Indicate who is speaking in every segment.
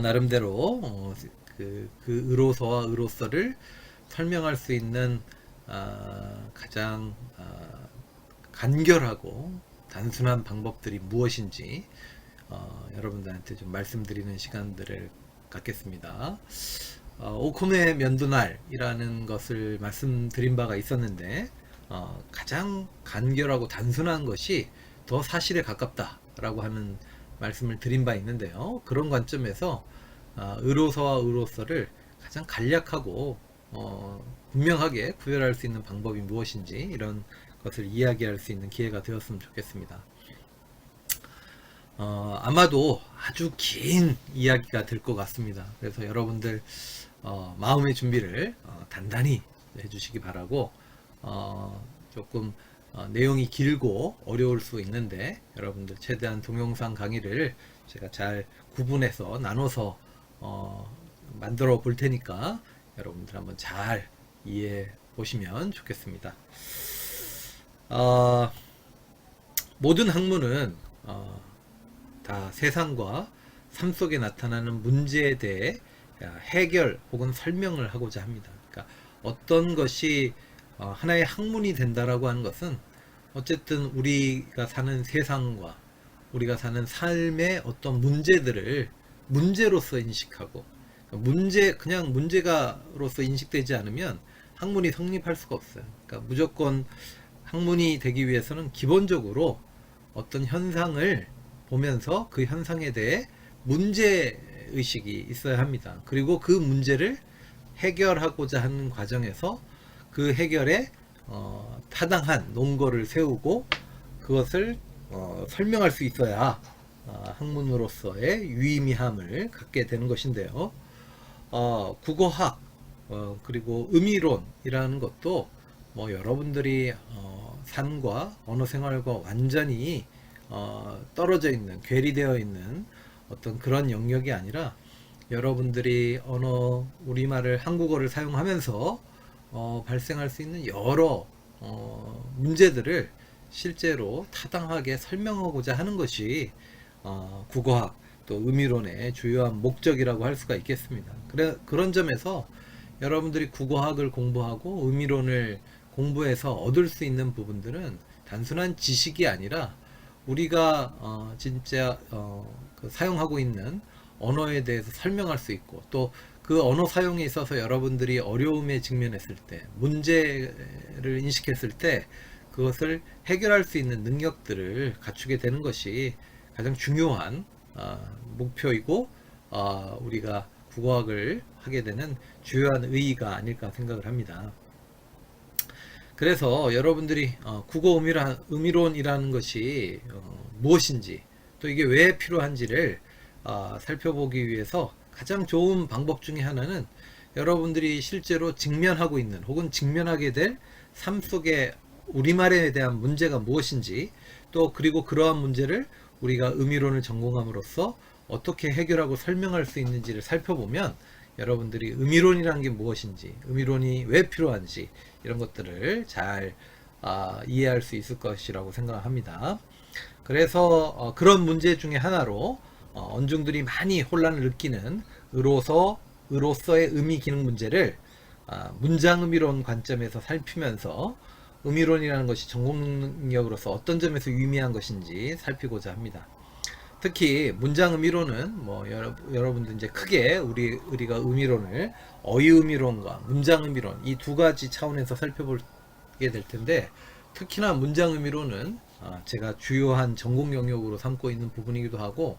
Speaker 1: 나름대로 그 의로서와 의로서를 설명할 수 있는 가장 간결하고 단순한 방법들이 무엇인지 여러분들한테 좀 말씀드리는 시간들을 갖겠습니다. 오코메 면도날이라는 것을 말씀드린 바가 있었는데 가장 간결하고 단순한 것이 더 사실에 가깝다라고 하는 말씀을 드린 바 있는데요. 그런 관점에서 의로서와 의로서를 가장 간략하고 분명하게 구별할 수 있는 방법이 무엇인지 이런 것을 이야기할 수 있는 기회가 되었으면 좋겠습니다. 아마도 아주 긴 이야기가 될 것 같습니다. 그래서 여러분들 마음의 준비를 단단히 해주시기 바라고 조금 내용이 길고 어려울 수 있는데 여러분들 최대한 동영상 강의를 제가 잘 구분해서 나눠서 만들어 볼 테니까 여러분들 한번 잘 이해해 보시면 좋겠습니다. 모든 학문은 다 세상과 삶 속에 나타나는 문제에 대해 해결 혹은 설명을 하고자 합니다. 그러니까 어떤 것이 하나의 학문이 된다라고 하는 것은 어쨌든 우리가 사는 세상과 우리가 사는 삶의 어떤 문제들을 문제로서 인식하고 그냥 문제가로서 인식되지 않으면 학문이 성립할 수가 없어요. 그러니까 무조건 학문이 되기 위해서는 기본적으로 어떤 현상을 보면서 그 현상에 대해 문제의식이 있어야 합니다. 그리고 그 문제를 해결하고자 하는 과정에서 그 해결에 타당한 논거를 세우고 그것을 설명할 수 있어야 학문으로서의 유의미함을 갖게 되는 것인데요. 국어학 그리고 의미론이라는 것도 뭐 여러분들이 삶과 언어생활과 완전히 떨어져 있는 괴리되어 있는 어떤 그런 영역이 아니라 여러분들이 우리말을 한국어를 사용하면서 발생할 수 있는 여러 문제들을 실제로 타당하게 설명하고자 하는 것이 국어학 또 의미론의 주요한 목적이라고 할 수가 있겠습니다. 그런 점에서 여러분들이 국어학을 공부하고 의미론을 공부해서 얻을 수 있는 부분들은 단순한 지식이 아니라 우리가 진짜 사용하고 있는 언어에 대해서 설명할 수 있고 또 그 언어 사용에 있어서 여러분들이 어려움에 직면했을 때 문제를 인식했을 때 그것을 해결할 수 있는 능력들을 갖추게 되는 것이 가장 중요한 목표이고 우리가 국어학을 하게 되는 주요한 의의가 아닐까 생각을 합니다. 그래서 여러분들이 국어 의미론이라는 것이 무엇인지 또 이게 왜 필요한지를 살펴보기 위해서 가장 좋은 방법 중에 하나는 여러분들이 실제로 직면하고 있는 혹은 직면하게 될 삶 속의 우리말에 대한 문제가 무엇인지 또 그리고 그러한 문제를 우리가 의미론을 전공함으로써 어떻게 해결하고 설명할 수 있는지를 살펴보면 여러분들이 의미론이라는 게 무엇인지 의미론이 왜 필요한지 이런 것들을 잘 이해할 수 있을 것이라고 생각합니다. 그래서 그런 문제 중에 하나로 언중들이 많이 혼란을 느끼는 의로서의 의미 기능 문제를 문장의미론 관점에서 살피면서 의미론이라는 것이 전공 능력으로서 어떤 점에서 유의미한 것인지 살피고자 합니다. 특히 문장의미론은 뭐 여러분들 이제 크게 우리가 의미론을 어휘의미론과 문장의미론 이 두 가지 차원에서 살펴보게 될 텐데 특히나 문장의미론은 제가 주요한 전공 영역으로 삼고 있는 부분이기도 하고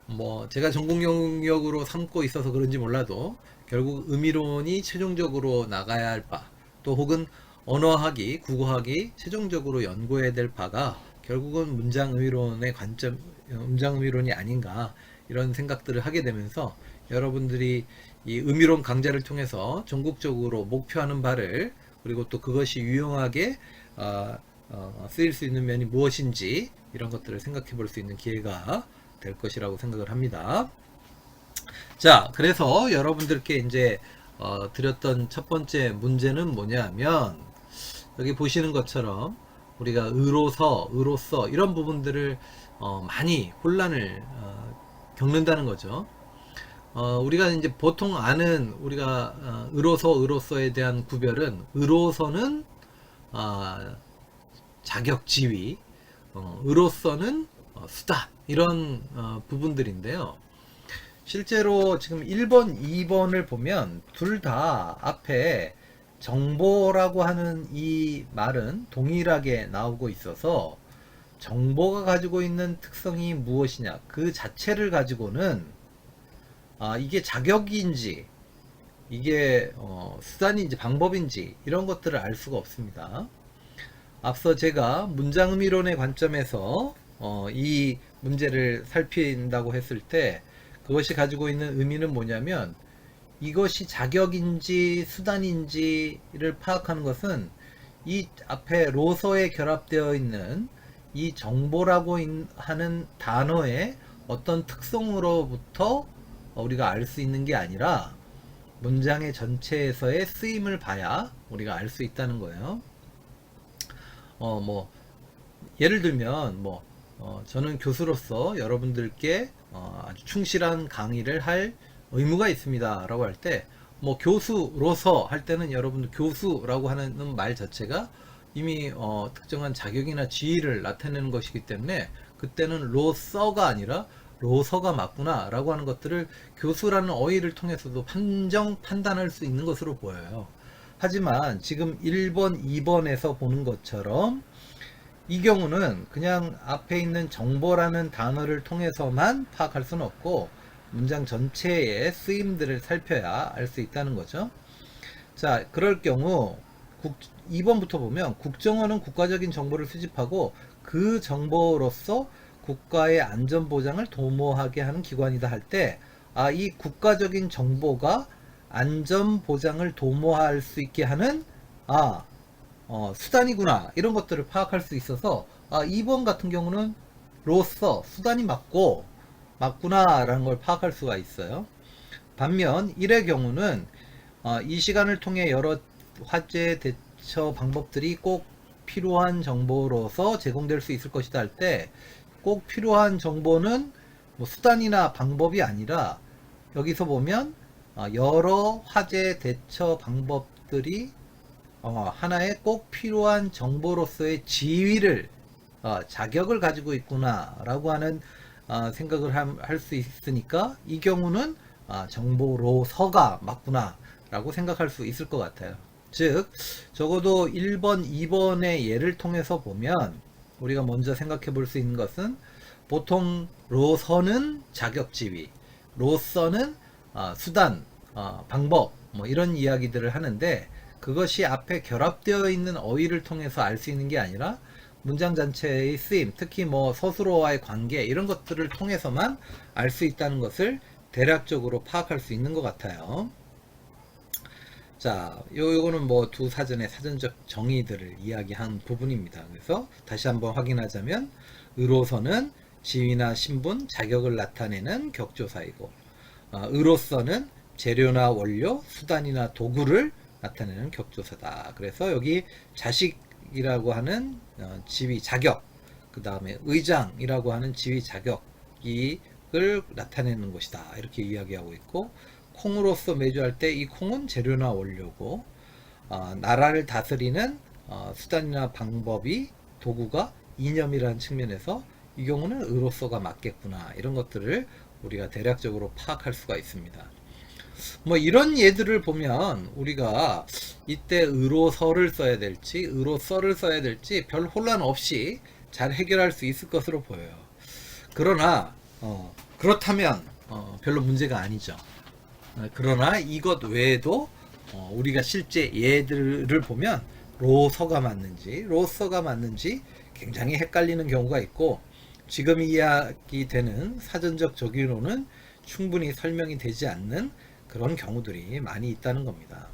Speaker 1: 뭐 제가 전공 영역으로 삼고 있어서 그런지 몰라도 결국 의미론이 최종적으로 나가야 할 바 또 혹은 언어학이 국어학이 최종적으로 연구해야 될 바가 결국은 문장의미론의 관점 문장의미론이 아닌가 이런 생각들을 하게 되면서 여러분들이 이 의미론 강좌를 통해서 전국적으로 목표하는 바를 그리고 또 그것이 유용하게 쓰일 수 있는 면이 무엇인지 이런 것들을 생각해 볼 수 있는 기회가 될 것이라고 생각을 합니다. 자, 그래서 여러분들께 이제 드렸던 첫 번째 문제는 뭐냐 하면 여기 보시는 것처럼 우리가 의로서 이런 부분들을 많이 혼란을 겪는다는 거죠. 우리가 이제 보통 아는 우리가 의로서에 대한 구별은 의로서는 자격 지위, 의로서는 수단 이런 부분들인데요. 실제로 지금 1번, 2번을 보면 둘 다 앞에 정보라고 하는 이 말은 동일하게 나오고 있어서 정보가 가지고 있는 특성이 무엇이냐 그 자체를 가지고는 이게 자격인지 이게 수단인지 방법인지 이런 것들을 알 수가 없습니다. 앞서 제가 문장의미론의 관점에서 이 문제를 살핀다고 했을 때 그것이 가지고 있는 의미는 뭐냐면 이것이 자격인지 수단인지를 파악하는 것은 이 앞에 로서에 결합되어 있는 이 정보라고 하는 단어의 어떤 특성으로부터 우리가 알 수 있는 게 아니라 문장의 전체에서의 쓰임을 봐야 우리가 알 수 있다는 거예요. 뭐 예를 들면 저는 교수로서 여러분들께 아주 충실한 강의를 할 의무가 있습니다 라고 할 때 교수로서 할 때는 여러분들 교수라고 하는 말 자체가 이미 특정한 자격이나 지위를 나타내는 것이기 때문에 그때는 로서가 아니라 로서가 맞구나 라고 하는 것들을 교수라는 어휘를 통해서도 판단할 수 있는 것으로 보여요. 하지만 지금 1번, 2번에서 보는 것처럼 이 경우는 그냥 앞에 있는 정보라는 단어를 통해서만 파악할 수는 없고 문장 전체의 쓰임들을 살펴야 알 수 있다는 거죠. 자, 그럴 경우 2번부터 보면 국정원은 국가적인 정보를 수집하고 그 정보로서 국가의 안전보장을 도모하게 하는 기관이다 할 때 이 국가적인 정보가 안전보장을 도모할 수 있게 하는 수단이구나 이런 것들을 파악할 수 있어서 2번 같은 경우는 로서 수단이 맞구나 라는 걸 파악할 수가 있어요. 반면 1의 경우는 이 시간을 통해 여러 화재 대처 방법들이 꼭 필요한 정보로서 제공될 수 있을 것이다 할 때 꼭 필요한 정보는 수단이나 방법이 아니라 여기서 보면 여러 화재 대처 방법들이 하나의 꼭 필요한 정보로서의 지위를 자격을 가지고 있구나 라고 하는 생각을 할 수 있으니까 이 경우는 정보로서가 맞구나 라고 생각할 수 있을 것 같아요. 즉 적어도 1번, 2번의 예를 통해서 보면 우리가 먼저 생각해 볼 수 있는 것은 보통 로서는 자격 지위, 로서는 수단, 방법 이런 이야기들을 하는데 그것이 앞에 결합되어 있는 어휘를 통해서 알 수 있는 게 아니라 문장 전체의 쓰임, 특히 서술어와의 관계 이런 것들을 통해서만 알 수 있다는 것을 대략적으로 파악할 수 있는 것 같아요. 자, 요거는 두 사전의 사전적 정의들을 이야기한 부분입니다. 그래서 다시 한번 확인하자면 의로서는 지위나 신분, 자격을 나타내는 격조사이고 의로서는 재료나 원료, 수단이나 도구를 나타내는 격조사다. 그래서 여기 자식이라고 하는 지위, 자격, 그 다음에 의장이라고 하는 지위, 자격을 나타내는 것이다. 이렇게 이야기하고 있고 콩으로서 매주할 때 이 콩은 재료나 원료고 나라를 다스리는 수단이나 방법이 도구가 이념이라는 측면에서 이 경우는 의로서가 맞겠구나 이런 것들을 우리가 대략적으로 파악할 수가 있습니다. 이런 예들을 보면 우리가 이때 의로서를 써야 될지 의로서를 써야 될지 별 혼란 없이 잘 해결할 수 있을 것으로 보여요. 그러나 그렇다면 별로 문제가 아니죠. 그러나 이것 외에도 우리가 실제 예들을 보면 로서가 맞는지 로서가 맞는지 굉장히 헷갈리는 경우가 있고 지금 이야기되는 사전적 적용으로는 충분히 설명이 되지 않는 그런 경우들이 많이 있다는 겁니다.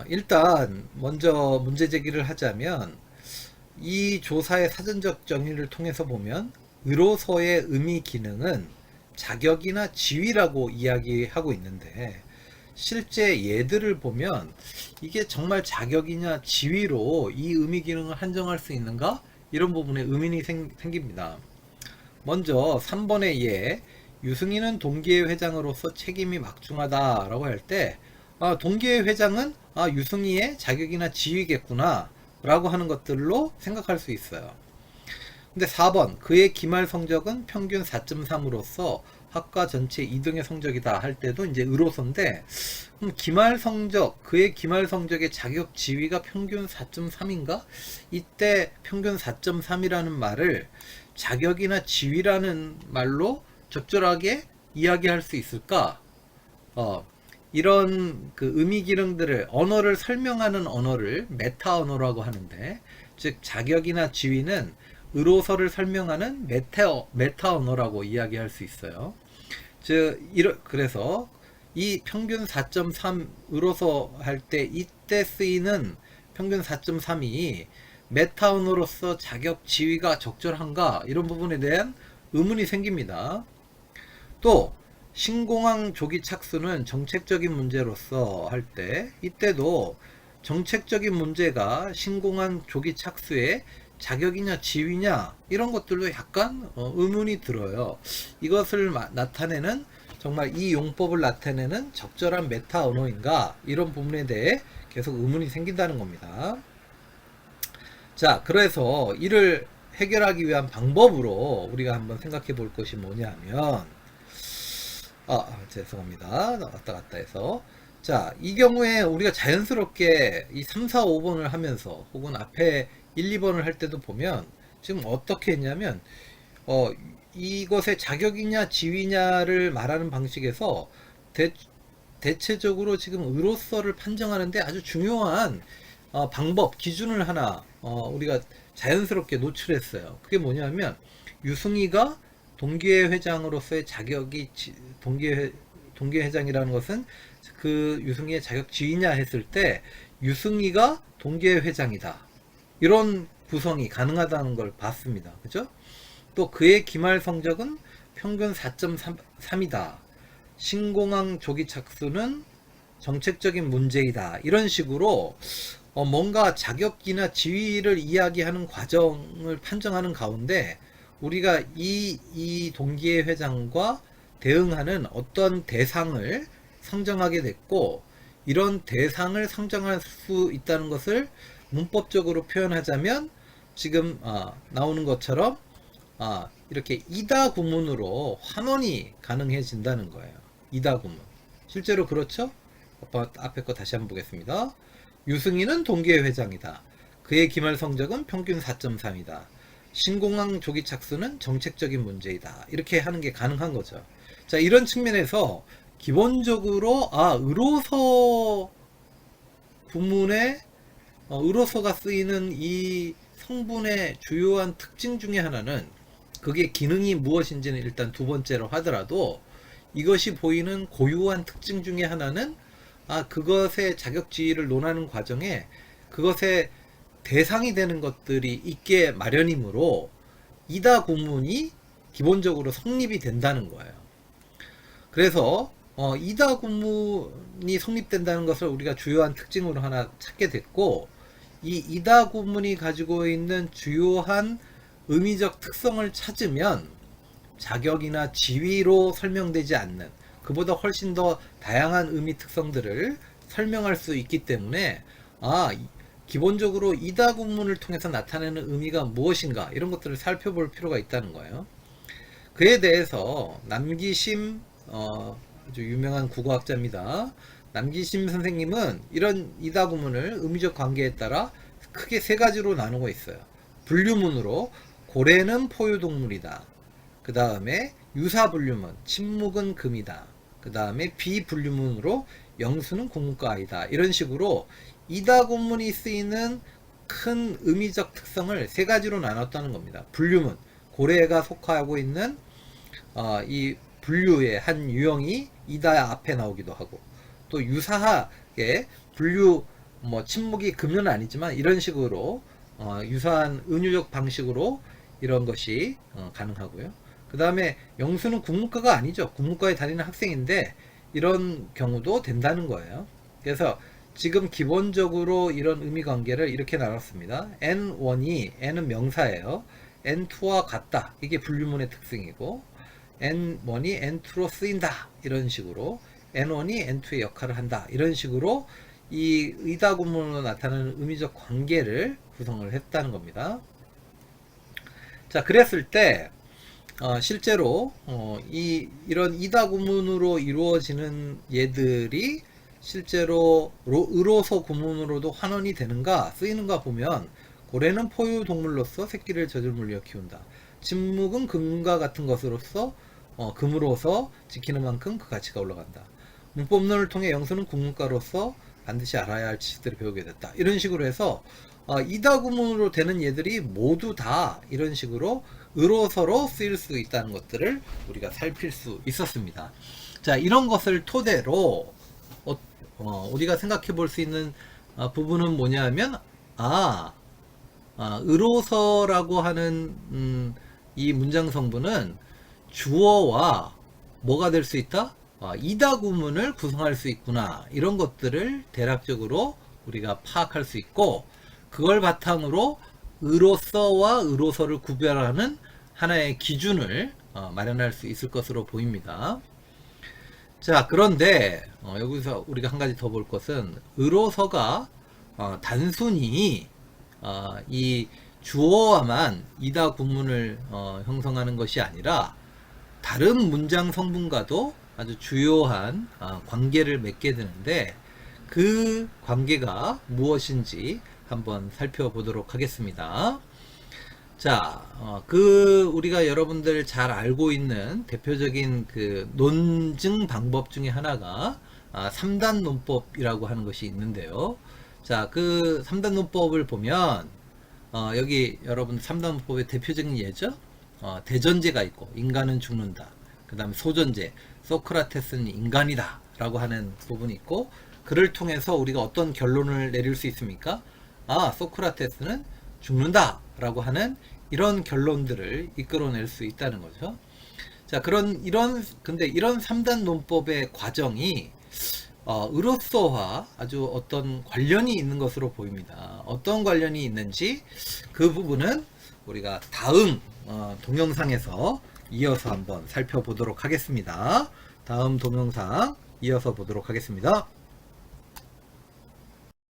Speaker 1: 일단 먼저 문제 제기를 하자면 이 조사의 사전적 정의를 통해서 보면 의로서의 의미 기능은 자격이나 지위라고 이야기하고 있는데 실제 예들을 보면 이게 정말 자격이냐 지위로 이 의미 기능을 한정할 수 있는가? 이런 부분에 의문이 생깁니다. 먼저 3번의 예, 유승희는 동기회 회장으로서 책임이 막중하다라고 할 때, 동기회 회장은 유승희의 자격이나 지위겠구나 라고 하는 것들로 생각할 수 있어요. 근데 4번 그의 기말 성적은 평균 4.3으로서 학과 전체 2등의 성적이다 할 때도 이제 의로서인데, 기말 성적, 그의 기말 성적의 자격 지위가 평균 4.3인가? 이때 평균 4.3이라는 말을 자격이나 지위라는 말로 적절하게 이야기할 수 있을까? 이런 그 의미 기능들을, 언어를 설명하는 언어를 메타 언어라고 하는데, 즉 자격이나 지위는 의로서를 설명하는 메타 언어라고 이야기할 수 있어요. 그래서 이 평균 4.3 의로서 할 때 이때 쓰이는 평균 4.3이 메타 언어로서 자격 지위가 적절한가, 이런 부분에 대한 의문이 생깁니다. 또 신공항 조기 착수는 정책적인 문제로서 할 때, 이때도 정책적인 문제가 신공항 조기 착수의 자격이냐 지위냐 이런 것들도 약간 의문이 들어요. 이것을 나타내는, 정말 이 용법을 나타내는 적절한 메타 언어인가, 이런 부분에 대해 계속 의문이 생긴다는 겁니다. 자, 그래서 이를 해결하기 위한 방법으로 우리가 한번 생각해 볼 것이 뭐냐면, 죄송합니다. 왔다 갔다 해서. 자, 이 경우에 우리가 자연스럽게 이 3, 4, 5번을 하면서, 혹은 앞에 1, 2번을 할 때도 보면 지금 어떻게 했냐면, 이것의 자격이냐 지위냐를 말하는 방식에서 대체적으로 지금 의로서를 판정하는데 아주 중요한 방법, 기준을 하나 우리가 자연스럽게 노출했어요. 그게 뭐냐면, 유승희가 동기회 회장으로서의 자격이, 동기회 회장이라는 것은 그 유승희의 자격 지위냐 했을 때, 유승희가 동기회 회장이다, 이런 구성이 가능하다는 걸 봤습니다. 그죠? 또 그의 기말 성적은 평균 4.3이다. 신공항 조기 착수는 정책적인 문제이다. 이런 식으로 뭔가 자격이나 지위를 이야기하는 과정을 판정하는 가운데, 우리가 이 동기회 회장과 대응하는 어떤 대상을 상정하게 됐고, 이런 대상을 상정할 수 있다는 것을 문법적으로 표현하자면, 지금 나오는 것처럼 이렇게 이다 구문으로 환원이 가능해진다는 거예요. 이다 구문. 실제로 그렇죠? 앞에 거 다시 한번 보겠습니다. 유승희는 동기회 회장이다. 그의 기말 성적은 평균 4.3이다. 신공항 조기 착수는 정책적인 문제이다. 이렇게 하는 게 가능한 거죠. 자, 이런 측면에서 기본적으로 의로서 구문에 의로서가 쓰이는 이 성분의 주요한 특징 중에 하나는, 그게 기능이 무엇인지는 일단 두 번째로 하더라도, 이것이 보이는 고유한 특징 중에 하나는, 그것의 자격 지위를 논하는 과정에 그것의 대상이 되는 것들이 있게 마련이므로 이다 구문이 기본적으로 성립이 된다는 거예요. 그래서 이다 구문이 성립된다는 것을 우리가 주요한 특징으로 하나 찾게 됐고, 이 이다 구문이 가지고 있는 주요한 의미적 특성을 찾으면 자격이나 지위로 설명되지 않는, 그보다 훨씬 더 다양한 의미 특성들을 설명할 수 있기 때문에, 기본적으로 이다 구문을 통해서 나타내는 의미가 무엇인가, 이런 것들을 살펴볼 필요가 있다는 거예요. 그에 대해서 남기심, 아주 유명한 국어학자입니다. 남기심 선생님은 이런 이다 구문을 의미적 관계에 따라 크게 세 가지로 나누고 있어요. 분류문으로 고래는 포유동물이다. 그 다음에 유사분류문, 침묵은 금이다. 그 다음에 비분류문으로 영수는 국문과 아이다. 이런 식으로 이다 구문이 쓰이는 큰 의미적 특성을 세 가지로 나눴다는 겁니다. 분류문, 고래가 속하고 있는 이 분류의 한 유형이 이다 앞에 나오기도 하고, 또 유사하게 분류, 침묵이 금은 아니지만 이런 식으로 유사한 은유적 방식으로 이런 것이 가능하고요. 그 다음에 영수는 국문과가 아니죠. 국문과에 다니는 학생인데 이런 경우도 된다는 거예요. 그래서 지금 기본적으로 이런 의미 관계를 이렇게 나눴습니다. N1이, N은 명사예요. N2와 같다. 이게 분류문의 특징이고, N1이 N2로 쓰인다 이런 식으로 N1이 N2의 역할을 한다 이런 식으로 이 의다 구문으로 나타나는 의미적 관계를 구성을 했다는 겁니다. 자, 그랬을 때 실제로 이런 이다 구문으로 이루어지는 얘들이 실제로 의로서 구문으로도 환원이 되는가 쓰이는가 보면 고래는 포유 동물로서 새끼를 젖을 물려 키운다. 침묵은 금과 같은 것으로서 금으로서 지키는 만큼 그 가치가 올라간다. 문법론을 통해 영수는 국문가로서 반드시 알아야 할 지식들을 배우게 됐다. 이런 식으로 해서 이다 구문으로 되는 얘들이 모두 다 이런 식으로 의로서로 쓰일 수 있다는 것들을 우리가 살필 수 있었습니다. 자, 이런 것을 토대로 우리가 생각해 볼 수 있는 부분은 뭐냐면 의로서라고 하는 이 문장 성분은 주어와 뭐가 될 수 있다? 이다 구문을 구성할 수 있구나. 이런 것들을 대략적으로 우리가 파악할 수 있고 그걸 바탕으로 의로서와 의로서를 구별하는 하나의 기준을 마련할 수 있을 것으로 보입니다. 자, 그런데 여기서 우리가 한 가지 더 볼 것은 의로서가 단순히 이 주어와만 이다 구문을 형성하는 것이 아니라 다른 문장 성분과도 아주 주요한 관계를 맺게 되는데 그 관계가 무엇인지 한번 살펴보도록 하겠습니다. 자, 우리가 여러분들 잘 알고 있는 대표적인 그 논증 방법 중에 하나가 3단 논법이라고 하는 것이 있는데요. 자, 그 3단 논법을 보면 여기 여러분 3단 논법의 대표적인 예죠. 대전제가 있고 인간은 죽는다. 그 다음에 소전제, 소크라테스는 인간이다 라고 하는 부분이 있고 그를 통해서 우리가 어떤 결론을 내릴 수 있습니까? 소크라테스는 죽는다 라고 하는 이런 결론들을 이끌어낼 수 있다는 거죠. 자, 근데 이런 3단 논법의 과정이 의로서와 아주 어떤 관련이 있는 것으로 보입니다. 어떤 관련이 있는지 그 부분은 우리가 다음 동영상에서 이어서 한번 살펴보도록 하겠습니다. 다음 동영상 이어서 보도록 하겠습니다.